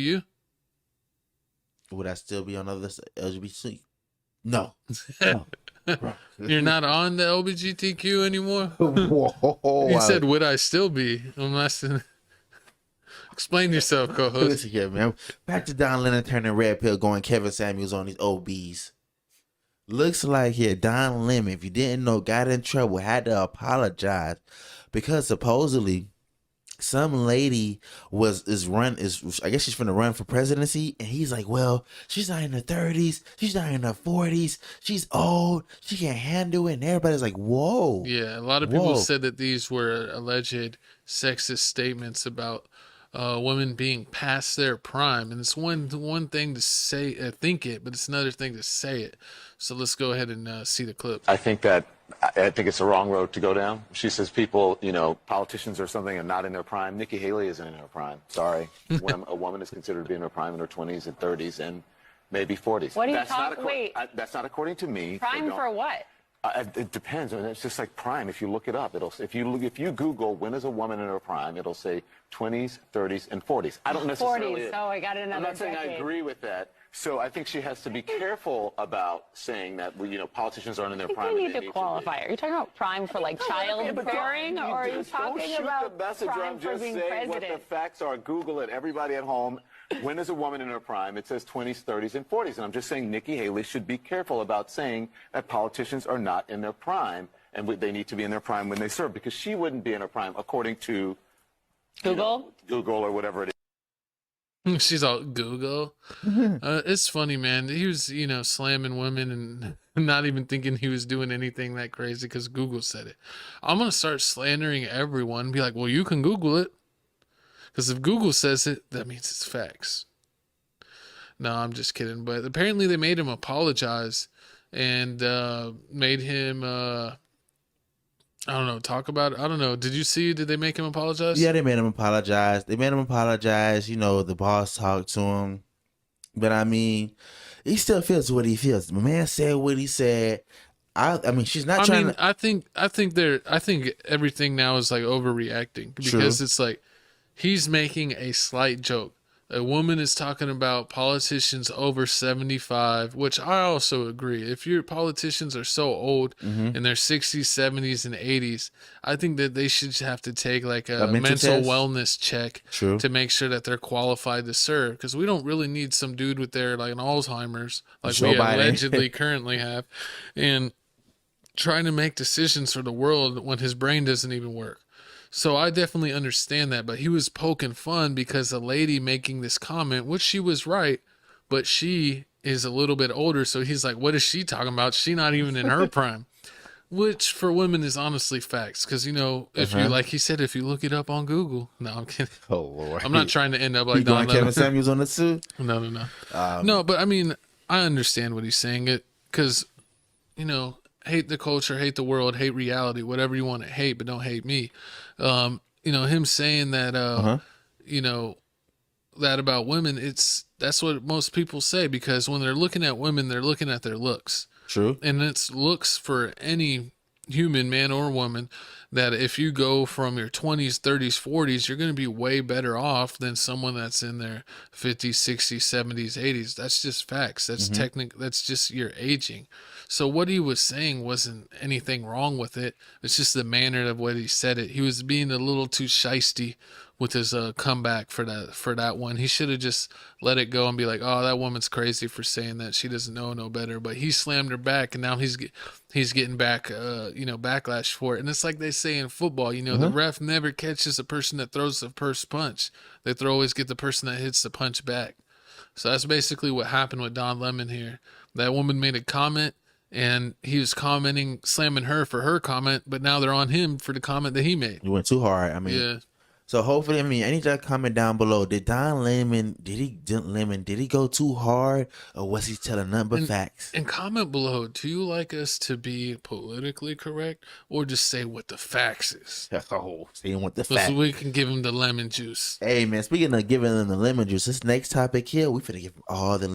You? Would I still be on other LGBT? No. No. You're not on the LGBTQ anymore? Whoa. You said, would I still be? I'm asking. Explain yourself, co-host. Listen here, man. Back to Don Lennon turning red pill, going Kevin Samuels on these OBs. Looks like here, Don Lemon, if you didn't know, got in trouble, had to apologize because supposedly some lady I guess she's finna run for presidency, and he's like, well, she's not in her 30s, she's not in her 40s, she's old, she can't handle it, and everybody's like, whoa. Yeah, a lot of people said that these were alleged sexist statements about women being past their prime, and it's one thing to say, think it, but it's another thing to say it. So let's go ahead and see the clip. I think it's the wrong road to go down. She says people, politicians or something are not in their prime. Nikki Haley isn't in her prime. Sorry. When a woman is considered to be in her prime in her 20s and 30s and maybe 40s. What are you talking? Wait. That's not according to me. Prime for what? It depends. I mean, it's just like prime. If you look it up, if you Google when is a woman in her prime, it'll say 20s, 30s, and 40s. I don't necessarily. 40s. Oh, I got another. I'm not saying decade. I agree with that. So I think she has to be careful about saying that politicians aren't in their prime. You need to qualify. Are you talking about prime for like childbearing, or are you talking about prime for being president? What the facts are. Google it. Everybody at home. When is a woman in her prime? It says 20s, 30s, and 40s. And I'm just saying Nikki Haley should be careful about saying that politicians are not in their prime and they need to be in their prime when they serve, because she wouldn't be in her prime according to Google or whatever it is. She's all Google. It's funny, man. He was, slamming women and not even thinking he was doing anything that crazy because Google said it. I'm going to start slandering everyone and be like, well, you can Google it. Because if Google says it, that means it's facts. No, I'm just kidding. But apparently they made him apologize and made him, I don't know, talk about it. I don't know. Did they make him apologize? Yeah, they made him apologize. The boss talked to him. But I mean, he still feels what he feels. The man said what he said. I mean, she's not trying to. I think everything now is like overreacting because It's like he's making a slight joke. A woman is talking about politicians over 75, which I also agree. If your politicians are so old in their 60s, 70s, and 80s, I think that they should have to take like a mental wellness check to make sure that they're qualified to serve. Because we don't really need some dude with their like an Alzheimer's like we allegedly currently have, and trying to make decisions for the world when his brain doesn't even work. So I definitely understand that, but he was poking fun because a lady making this comment, which she was right, but she is a little bit older. So he's like, what is she talking about? She's not even in her prime, which for women is honestly facts. Cause if you, like he said, if you look it up on Google, no, I'm kidding. Oh Lord. I'm not trying to end up like Don Kevin Samuels on the suit. No. No, but I mean, I understand what he's saying it cause hate the culture, hate the world, hate reality, whatever you want to hate, but don't hate me. Him saying that, that about women, that's what most people say, because when they're looking at women, they're looking at their looks. True. And it's looks for any human, man or woman, that if you go from your 20s, 30s, 40s, you're going to be way better off than someone that's in their 50s, 60s, 70s, 80s. That's just facts. That's that's just your aging. So what he was saying wasn't anything wrong with it. It's just the manner of what he said it. He was being a little too shysty with his comeback for that one. He should have just let it go and be like, oh, that woman's crazy for saying that. She doesn't know no better. But he slammed her back, and now he's getting back, backlash for it. And it's like they say in football, the ref never catches a person that throws the first punch. They always get the person that hits the punch back. So that's basically what happened with Don Lemon here. That woman made a comment, and he was slamming her for her comment, but now they're on him for the comment that he made. You went too hard. Yeah. So hopefully, I need y'all to comment down below. Did he go too hard, or was he telling nothing but facts? And comment below, do you like us to be politically correct, or just say what the facts is? Oh, saying what the facts. So we can give him the lemon juice. Hey man, speaking of giving them the lemon juice, this next topic here, we finna give him all the